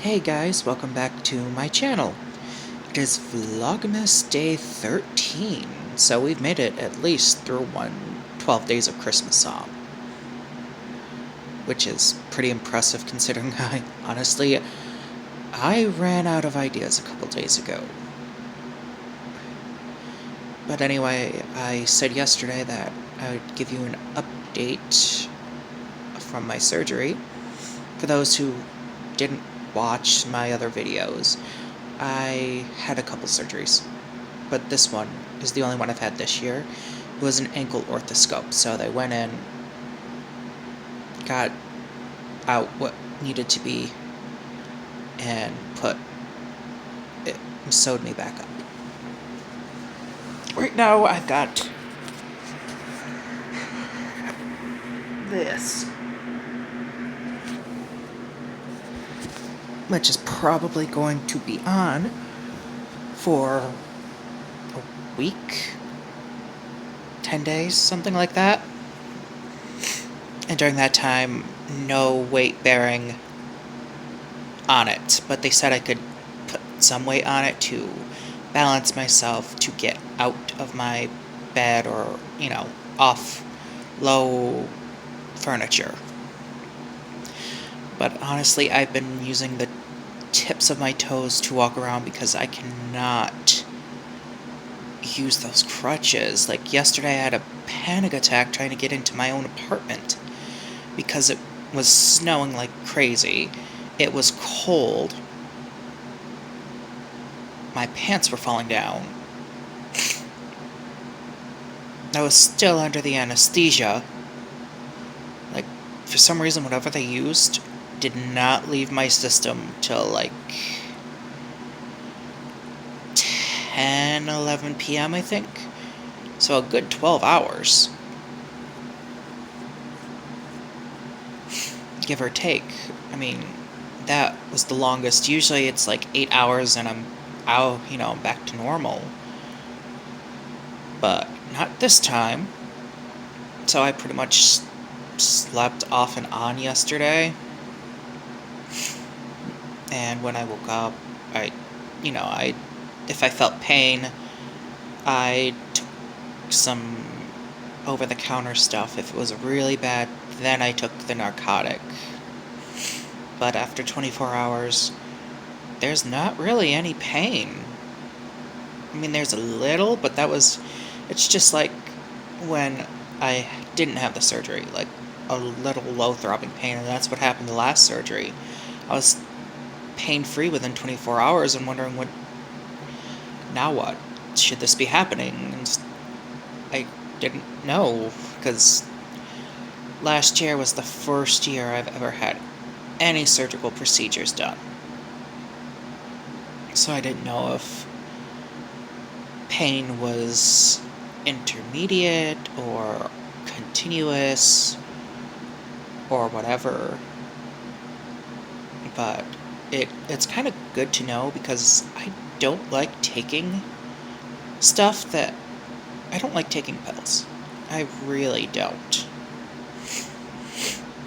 Hey guys, welcome back to my channel. It is Vlogmas Day 13, so we've made it at least through 12 days of Christmas song. Which is pretty impressive considering I ran out of ideas a couple days ago. But anyway, I said yesterday that I would give you an update from my surgery. For those who didn't watch my other videos, I had a couple surgeries, but this one is the only one I've had this year. It was an ankle orthoscope, so they went in, got out what needed to be, and sewed me back up. Right now I've got this, which is probably going to be on for a week, 10 days, something like that. And during that time, no weight bearing on it, but they said I could put some weight on it to balance myself to get out of my bed or, off low furniture. But honestly, I've been using the tips of my toes to walk around because I cannot use those crutches. Like yesterday I had a panic attack trying to get into my own apartment because it was snowing like crazy. It was cold. My pants were falling down. I was still under the anesthesia. Like, for some reason, whatever they used did not leave my system till like 10, 11 p.m., I think. So a good 12 hours. Give or take. I mean, that was the longest. Usually it's like 8 hours and I'm out, back to normal. But not this time. So I pretty much slept off and on yesterday. And when I woke up, if I felt pain, I took some over-the-counter stuff. If it was really bad, then I took the narcotic. But after 24 hours, there's not really any pain. I mean, there's a little, but it's just like when I didn't have the surgery, like a little low throbbing pain, and that's what happened the last surgery. I was pain-free within 24 hours and wondering now what? Should this be happening? And I didn't know, because last year was the first year I've ever had any surgical procedures done. So I didn't know if pain was intermediate or continuous or whatever. But it's kind of good to know because I don't like taking stuff that... I don't like taking pills. I really don't.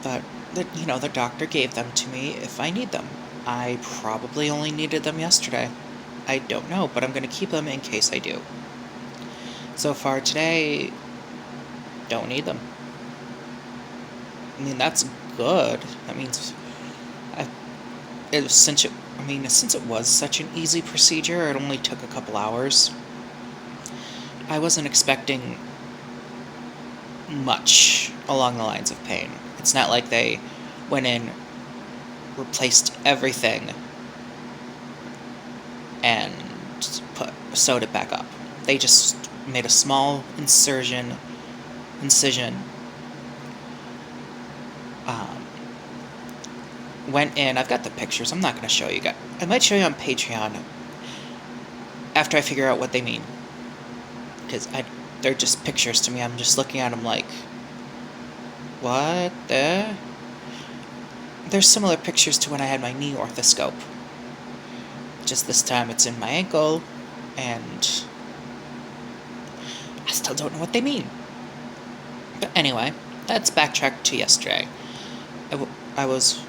But, the doctor gave them to me if I need them. I probably only needed them yesterday. I don't know, but I'm going to keep them in case I do. So far today, don't need them. I mean, that's good. That means since it was such an easy procedure, it only took a couple hours. I wasn't expecting much along the lines of pain. It's not like they went in, replaced everything, and sewed it back up. They just made a small incision. Went in. I've got the pictures. I'm not going to show you guys. I might show you on Patreon after I figure out what they mean. Because they're just pictures to me. I'm just looking at them like, what the? There's similar pictures to when I had my knee orthoscope. Just this time it's in my ankle, and I still don't know what they mean. But anyway, let's backtrack to yesterday. I was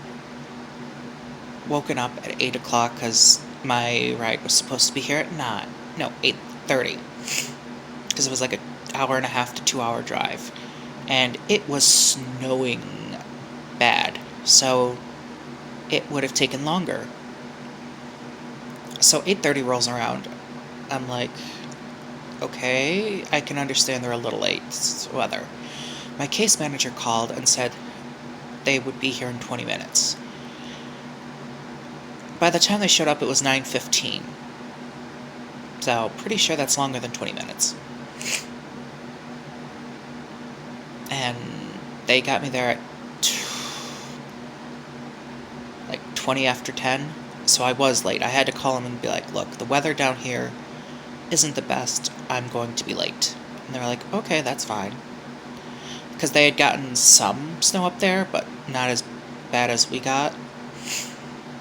woken up at 8 o'clock because my ride was supposed to be here at 9. No, 8:30. Because it was like an hour and a half to 2 hour drive. And it was snowing bad. So it would have taken longer. So 8:30 rolls around. I'm like, okay, I can understand they're a little late. It's weather. My case manager called and said they would be here in 20 minutes. By the time they showed up, it was 9:15. So, pretty sure that's longer than 20 minutes. And they got me there at like 20 after 10. So I was late. I had to call them and be like, look, the weather down here isn't the best. I'm going to be late. And they were like, okay, that's fine. Because they had gotten some snow up there, but not as bad as we got.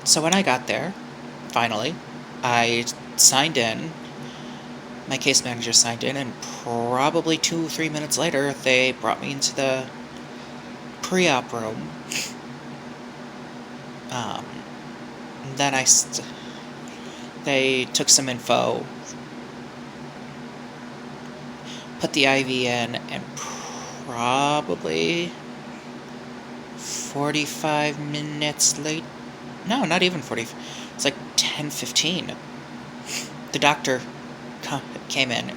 So when I got there, finally, I signed in. My case manager signed in, and probably 2 or 3 minutes later, they brought me into the pre-op room. Then they took some info, put the IV in, and probably 45 minutes late. No, not even 40. It's like 10:15. The doctor came in,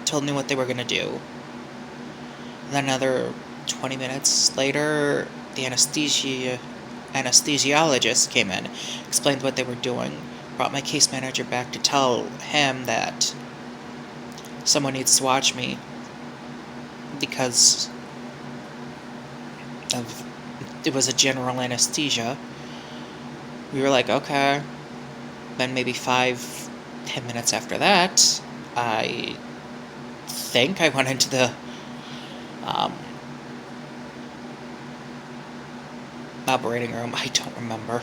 told me what they were going to do. Then another 20 minutes later, the anesthesiologist came in, explained what they were doing, brought my case manager back to tell him that someone needs to watch me because it was a general anesthesia. We were like, okay. Then maybe 5-10 minutes after that, I think I went into the operating room. I don't remember.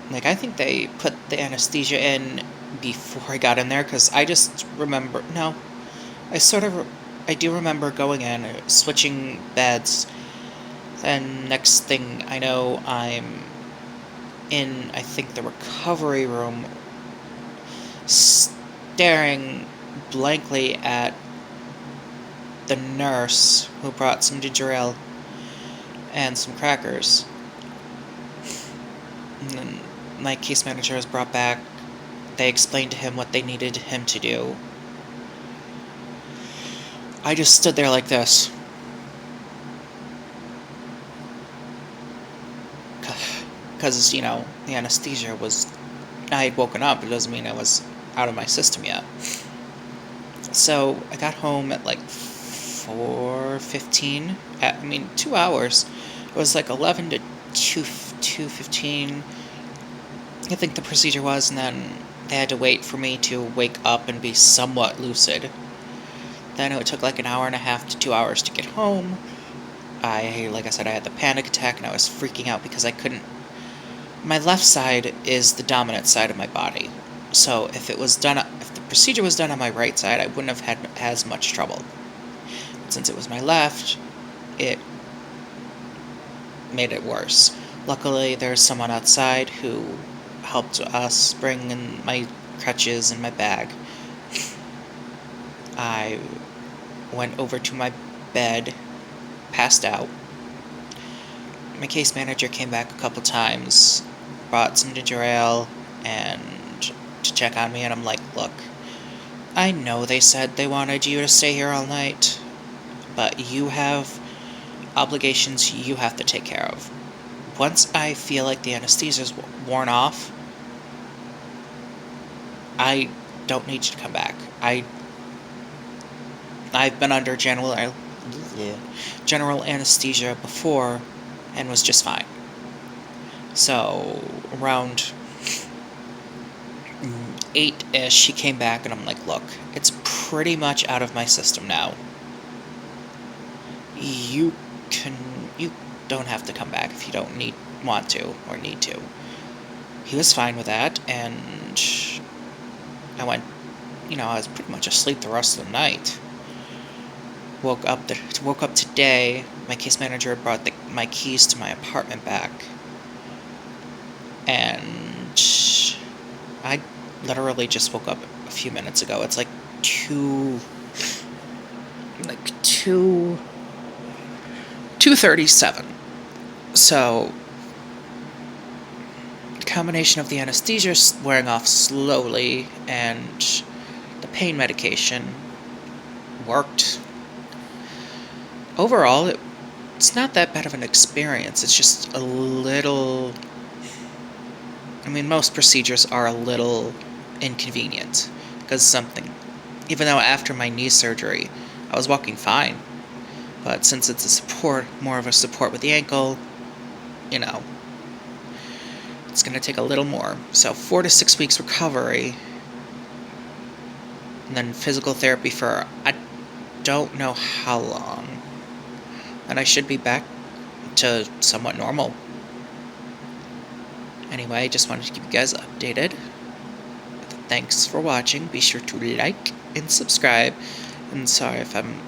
Like, I think they put the anesthesia in before I got in there, because I just remember... No. I do remember going in, switching beds, and next thing I know, I'm in, I think, the recovery room, staring blankly at the nurse who brought some ginger ale and some crackers. And then my case manager was brought back. They explained to him what they needed him to do. I just stood there like this. Because, the anesthesia was... I had woken up. It doesn't mean I was out of my system yet. So, I got home at like 4:15. 2 hours. It was like 11 to 2:15. I think the procedure was, and then they had to wait for me to wake up and be somewhat lucid. Then it took like an hour and a half to 2 hours to get home. Like I said, I had the panic attack, and I was freaking out because I couldn't... My left side is the dominant side of my body. So if the procedure was done on my right side, I wouldn't have had as much trouble. But since it was my left, it made it worse. Luckily, there's someone outside who helped us bring in my crutches and my bag. I went over to my bed, passed out. My case manager came back a couple times, brought some ginger ale, and to check on me, and I'm like, look, I know they said they wanted you to stay here all night, but you have obligations you have to take care of. Once I feel like the anesthesia's worn off, I don't need you to come back. I've been under general anesthesia before and was just fine. So, around 8-ish, she came back, and I'm like, look, it's pretty much out of my system now. You don't have to come back if you don't want to, or need to. He was fine with that, and I went, I was pretty much asleep the rest of the night. Woke up today. My case manager brought my keys to my apartment back. and I literally just woke up a few minutes ago. It's like 2:37. So the combination of the anesthesia wearing off slowly and the pain medication worked. Overall, it's not that bad of an experience. It's just a little... I mean, most procedures are a little inconvenient because even though after my knee surgery, I was walking fine, but since it's more of a support with the ankle, you know, it's going to take a little more. So 4 to 6 weeks recovery, and then physical therapy for I don't know how long. And I should be back to somewhat normal. Anyway, just wanted to keep you guys updated. Thanks for watching. Be sure to like and subscribe. And sorry if I'm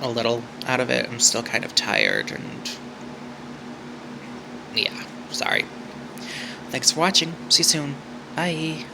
a little out of it. I'm still kind of tired and... yeah, sorry. Thanks for watching. See you soon. Bye.